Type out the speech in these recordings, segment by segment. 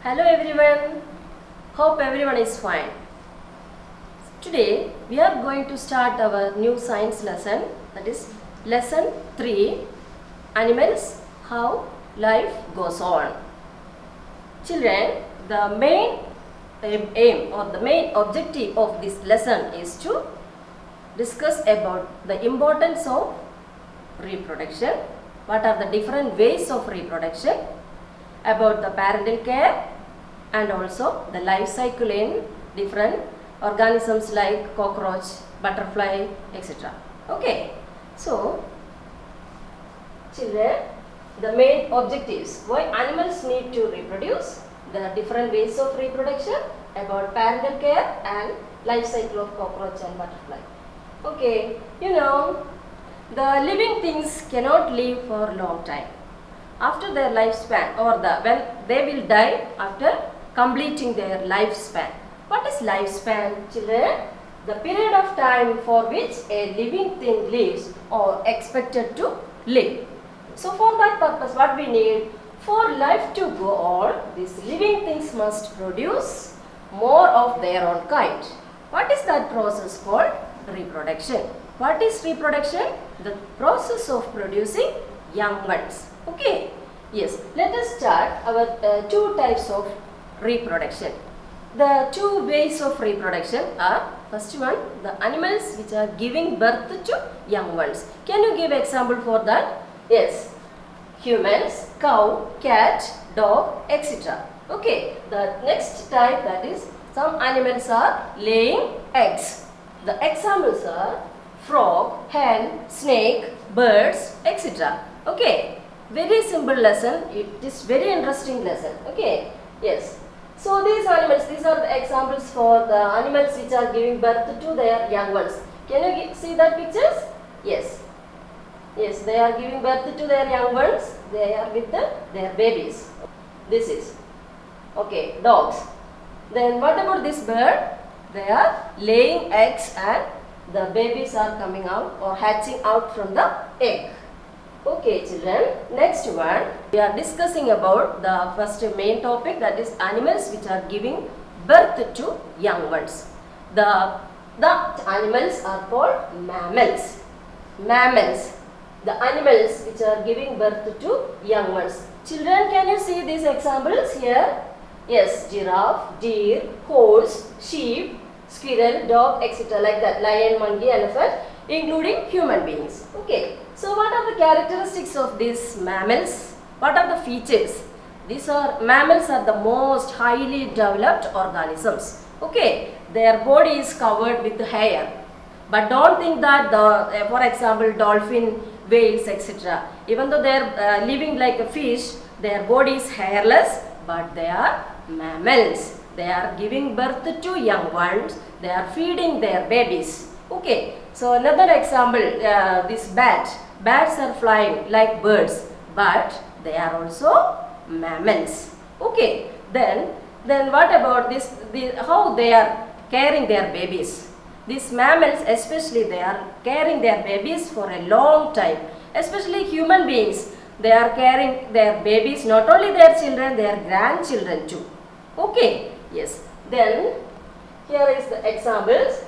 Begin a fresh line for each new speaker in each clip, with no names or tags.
Hello everyone, hope everyone is fine. Today we are going to start our new science lesson, that is lesson 3, Animals, How Life Goes On. Children, the main aim or the main objective of this lesson is to discuss about the importance of reproduction, what are the different ways of reproduction, about the parental care and also the life cycle in different organisms like cockroach, butterfly, etc. Okay, so children, the main objectives, why animals need to reproduce, the different ways of reproduction, about parental care and life cycle of cockroach and butterfly. Okay, you know, the living things cannot live for a long time. After their lifespan or when they will die after completing their lifespan. What is lifespan, children? The period of time for which a living thing lives or expected to live. So for that purpose, what we need? For life to go on, these living things must produce more of their own kind. What is that process called? Reproduction. What is reproduction? The process of producing young ones. Okay. Yes. Let us start our two types of reproduction. The two ways of reproduction are, first one, the animals which are giving birth to young ones. Can you give example for that? Yes. Humans, cow, cat, dog, etc. Okay. The next type, that is, some animals are laying eggs. The examples are frog, hen, snake, birds, etc. Okay. Very simple lesson. It is very interesting lesson. Okay. Yes. So these animals, these are the examples for the animals which are giving birth to their young ones. Can you see that pictures? Yes. Yes, they are giving birth to their young ones. They are with their babies. This is. Okay, dogs. Then what about this bird? They are laying eggs and the babies are coming out or hatching out from the egg. Okay children, next one, we are discussing about the first main topic, that is animals which are giving birth to young ones. The animals are called mammals. Mammals, the animals which are giving birth to young ones. Children, can you see these examples here? Yes, giraffe, deer, horse, sheep, squirrel, dog, etc. like that, lion, monkey, elephant, including human beings. Okay. So what are the characteristics of these mammals? What are the features? Mammals are the most highly developed organisms. Okay, their body is covered with hair. But don't think that for example, dolphin, whales, etc. Even though they are living like a fish, their body is hairless, but they are mammals. They are giving birth to young ones. They are feeding their babies. Okay, so another example, this bat. Bats are flying like birds, but they are also mammals. Okay, then what about this? How they are carrying their babies? These mammals, especially, they are carrying their babies for a long time. Especially human beings, they are carrying their babies, not only their children, their grandchildren too. Okay, yes. Then here is the examples.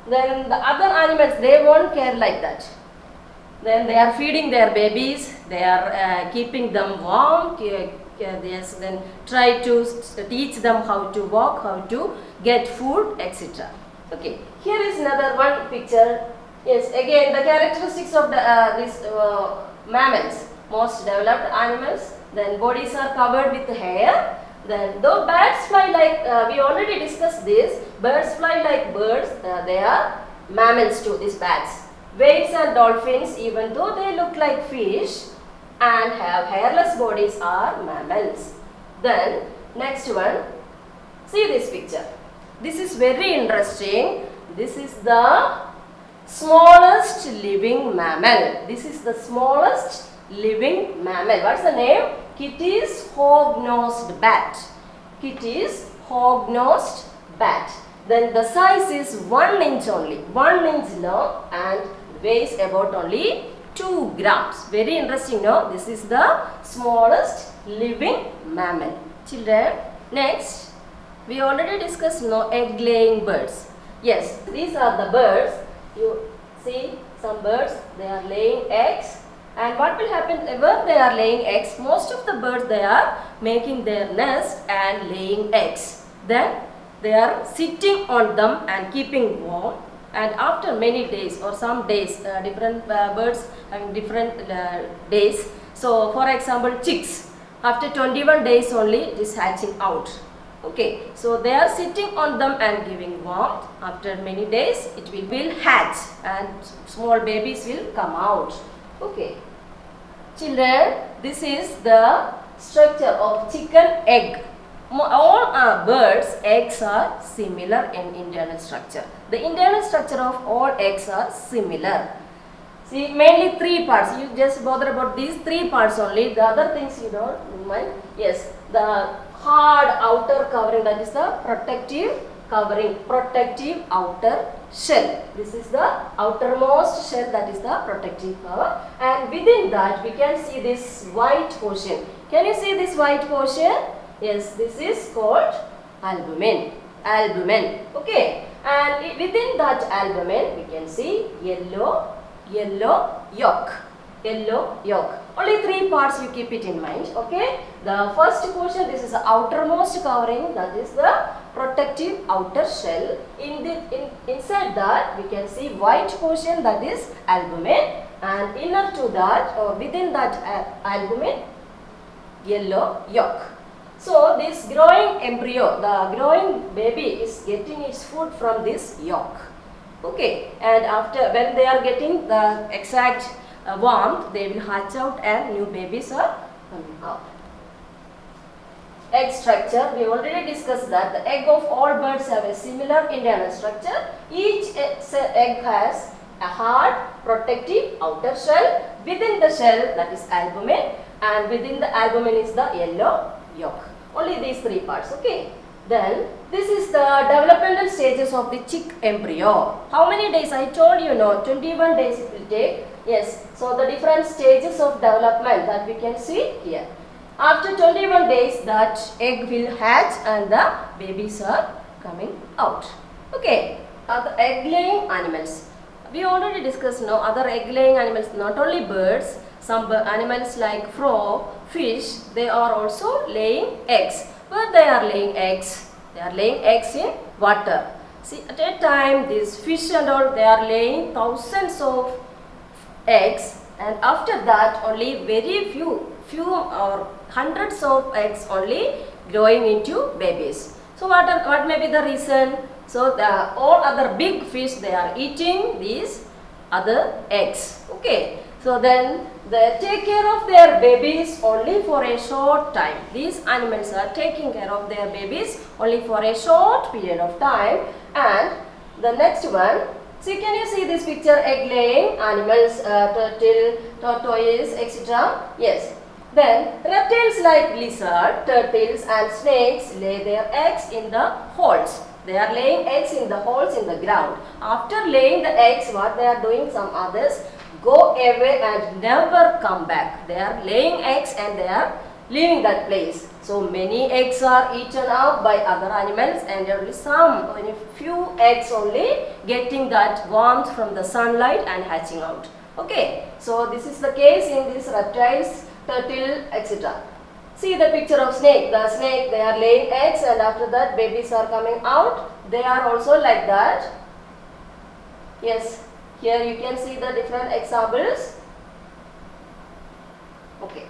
Then the other animals, they won't care like that. Then they are feeding their babies, they are keeping them warm, yes, then try to teach them how to walk, how to get food, etc. Okay, here is another one picture. Yes, again the characteristics of these mammals, most developed animals. Then bodies are covered with hair. Then though birds fly like, we already discussed this, birds fly like birds, they are mammals too, these bats. Whales and dolphins, even though they look like fish and have hairless bodies, are mammals. Then next one, see this picture. This is very interesting. This is the smallest living mammal. This is the smallest living mammal. What's the name? Kitti's hog-nosed bat. Kitti's hog-nosed bat. Then the size is 1 inch only, 1 inch long, and weighs about only 2 grams. Very interesting, no? This is the smallest living mammal. Children, next, we already discussed, no, egg laying birds. Yes, these are the birds. You see some birds, they are laying eggs. And what will happen when they are laying eggs? Most of the birds, they are making their nest and laying eggs. Then they are sitting on them and keeping warm. And after many days or some days, different birds having different days. So for example, chicks, after 21 days only it is hatching out. Okay, so they are sitting on them and giving warmth. After many days it will hatch and small babies will come out. Okay, children, this is the structure of chicken egg. All birds' eggs are similar in internal structure. The internal structure of all eggs are similar. See, mainly 3 parts. You just bother about these 3 parts only. The other things you don't mind. Yes, the hard outer covering, that is the protective covering, protective outer shell. This is the outermost shell, that is the protective cover. And within that we can see this white portion. Can you see this white portion? Yes, this is called albumen. Albumen. Okay. And within that albumen we can see yellow yolk. Yellow yolk. Only 3 parts, you keep it in mind. Okay. The first portion, this is the outermost covering, that is the protective outer shell. Inside that we can see white portion, that is albumen, and inner to that or within that albumen, yellow yolk. So this growing embryo, the growing baby is getting its food from this yolk. Okay, and after when they are getting the exact warmth, they will hatch out and new babies are coming out. Egg structure, we already discussed that the egg of all birds have a similar internal structure. Each egg has a hard protective outer shell. Within the shell, that is albumen, and within the albumen is the yellow yolk. Only these 3 parts. Okay. Then this is the developmental stages of the chick embryo. How many days? I told you, no, 21 days it will take. Yes. So the different stages of development that we can see here. After 21 days, that egg will hatch and the babies are coming out. Okay. Other egg laying animals. We already discussed, no, other egg laying animals, not only birds. Some animals like frog, fish, they are also laying eggs. Where they are laying eggs? They are laying eggs in water. See, at a time these fish and all, they are laying thousands of eggs, and after that only very few or hundreds of eggs only growing into babies. So what may be the reason? So all other big fish, they are eating these other eggs. Okay. So then they take care of their babies only for a short time. These animals are taking care of their babies only for a short period of time. And the next one, see, can you see this picture? Egg laying animals, turtle, tortoise, etc. Yes. Then reptiles like lizard, turtles and snakes lay their eggs in the holes. They are laying eggs in the holes in the ground. After laying the eggs, what they are doing, some others go away and never come back. They are laying eggs and they are leaving that place. So many eggs are eaten up by other animals, and only only few eggs only getting that warmth from the sunlight and hatching out. Okay, so this is the case in these reptiles, turtle, etc. See the picture of snake. The snake, they are laying eggs and after that babies are coming out. They are also like that. Yes, here you can see the different examples. Okay.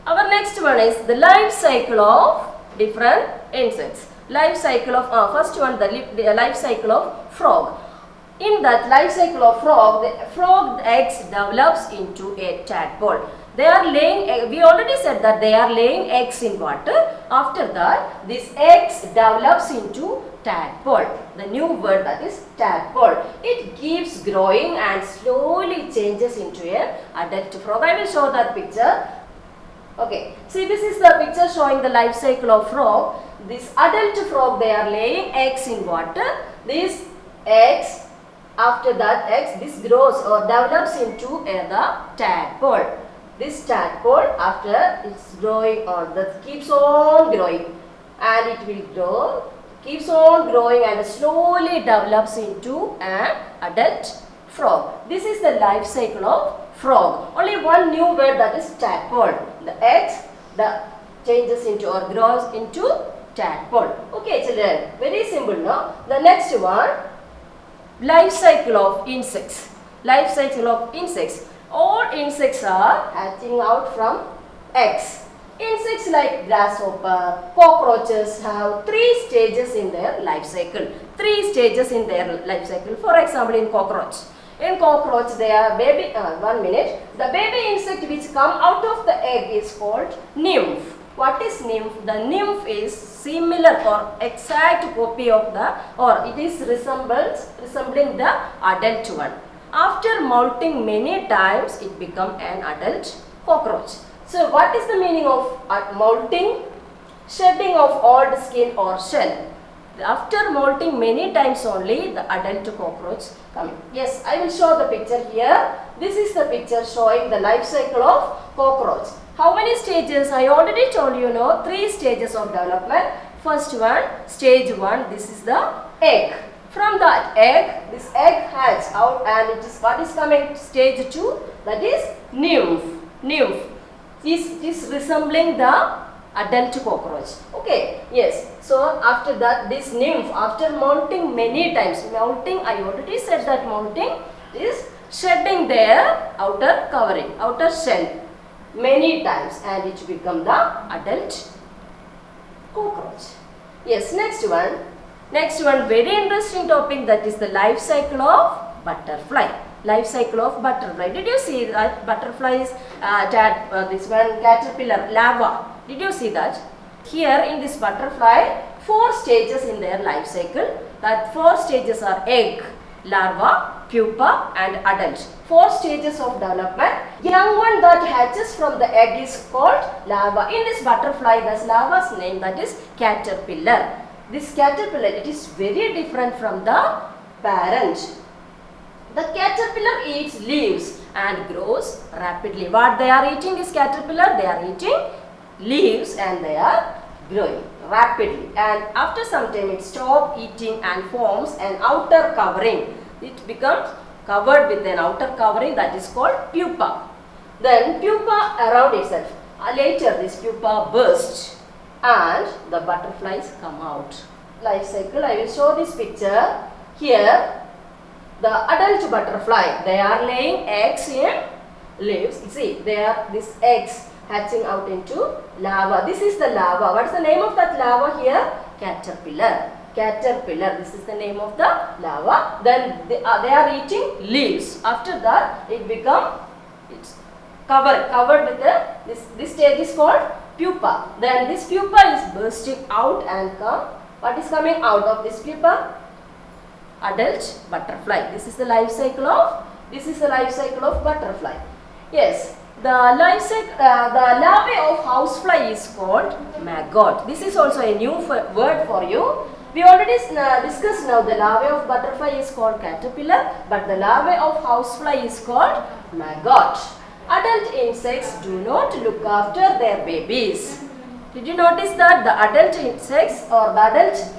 Our next one is the life cycle of different insects. Life cycle of, first one, the life cycle of frog. In that life cycle of frog, the frog eggs develops into a tadpole. They are laying, we already said that they are laying eggs in water. After that, this eggs develops into tadpole. The new word, that is tadpole. It keeps growing and slowly changes into an adult frog. I will show that picture. Okay, see, this is the picture showing the life cycle of frog. This adult frog, they are laying eggs in water. These eggs After that eggs, this grows or develops into the tadpole. This tadpole, after it's growing on, that keeps on growing, and it will grow, keeps on growing and slowly develops into an adult frog. This is the life cycle of frog. Only one new word, that is tadpole. The eggs, the changes into or grows into tadpole. Okay children, very simple now. The next one, life cycle of insects. Life cycle of insects. All insects are hatching out from eggs. Insects like grasshopper, cockroaches have 3 stages in their life cycle. 3 stages in their life cycle. For example, in cockroach. In cockroach, they are baby, 1 minute. The baby insect which come out of the egg is called nymph. What is nymph? The nymph is similar or exact copy of the, or it is resembling the adult one. After molting many times, it becomes an adult cockroach. So what is the meaning of molting? Shedding of old skin or shell. After molting many times only, the adult cockroach coming. Yes, I will show the picture here. This is the picture showing the life cycle of cockroach. How many stages? I already told you, 3 stages of development. First one, stage 1, this is the egg. From that egg, this egg hatches out, and it is what is coming? Stage 2, that is nymph. Nymph. This is resembling the adult cockroach. Okay, yes. So after that, this nymph, after molting many times, molting, I already said that molting is shedding their outer covering, outer shell many times, and it become the adult cockroach. Yes, next one. Next one, very interesting topic, that is the life cycle of butterfly. Life cycle of butterfly. Did you see that butterflies, this one caterpillar, larva? Did you see that? Here in this butterfly, 4 stages in their life cycle. That 4 stages are egg, larva, pupa and adult. 4 stages of development. Young one that hatches from the egg is called larva. In this butterfly, the larva's name, that is caterpillar. This caterpillar, it is very different from the parent. The caterpillar eats leaves and grows rapidly. What they are eating is caterpillar, they are eating leaves and they are growing rapidly. And after some time it stops eating and forms an outer covering. It becomes covered with an outer covering, that is called pupa. Then pupa around itself. Later this pupa bursts and the butterflies come out. Life cycle, I will show this picture. Here the adult butterfly, they are laying eggs in leaves. See, they are these eggs hatching out into larva. This is the larva. What is the name of that larva here? Caterpillar. Caterpillar. This is the name of the larva. Then they are eating leaves. After that, it becomes, it's covered with this stage is called pupa. Then this pupa is bursting out and come. What is coming out of this pupa? Adult butterfly. This is the life cycle of butterfly. Yes, the life cycle, the larvae of housefly is called maggot. This is also a new word for you. We already discussed now the larvae of butterfly is called caterpillar, but the larvae of housefly is called maggot. Adult insects do not look after their babies. Did you notice that the adult insects or the adult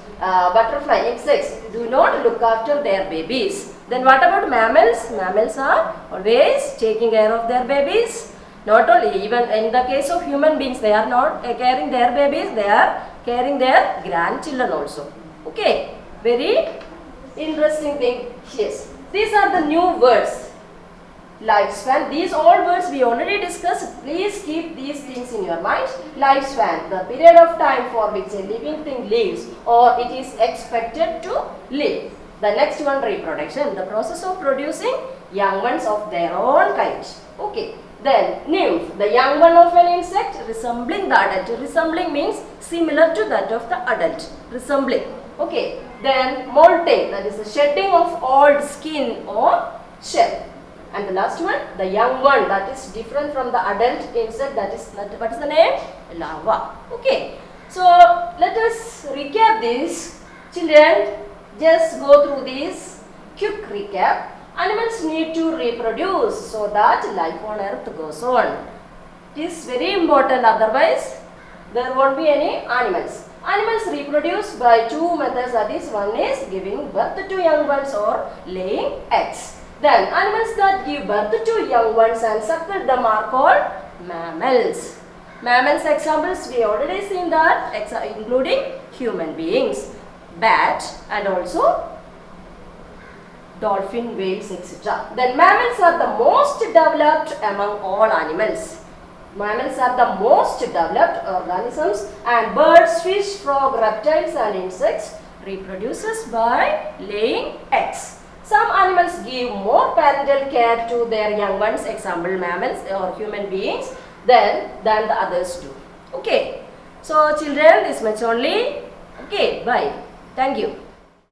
butterfly insects do not look after their babies? Then what about mammals? Mammals are always taking care of their babies. Not only, even in the case of human beings, they are not caring their babies, they are caring their grandchildren also. Okay, very interesting thing. Yes, these are the new words. Lifespan, these all words we already discussed. Please keep these things in your mind. Lifespan, the period of time for which a living thing lives or it is expected to live. The next one, reproduction, the process of producing young ones of their own kind. Okay. Then nymph, the young one of an insect resembling the adult. Resembling means similar to that of the adult. Resembling. Okay. Then molting, that is the shedding of old skin or shell. And the last one, the young one, that is different from the adult insect, that is, what is the name? Larva. Okay. So, let us recap this. Children, just go through this. quick recap. Animals need to reproduce so that life on earth goes on. It is very important, otherwise there won't be any animals. Animals reproduce by two methods, that is, one is giving birth to young ones or laying eggs. Then animals that give birth to young ones and suckle them are called mammals. Mammals examples we already seen that, including human beings, bat and also dolphin, whales, etc. Then mammals are the most developed among all animals. Mammals are the most developed organisms, and birds, fish, frog, reptiles and insects reproduces by laying eggs. Some animals give more parental care to their young ones, example mammals or human beings, than the others do. Okay. So children, this much only. Okay, bye. Thank you.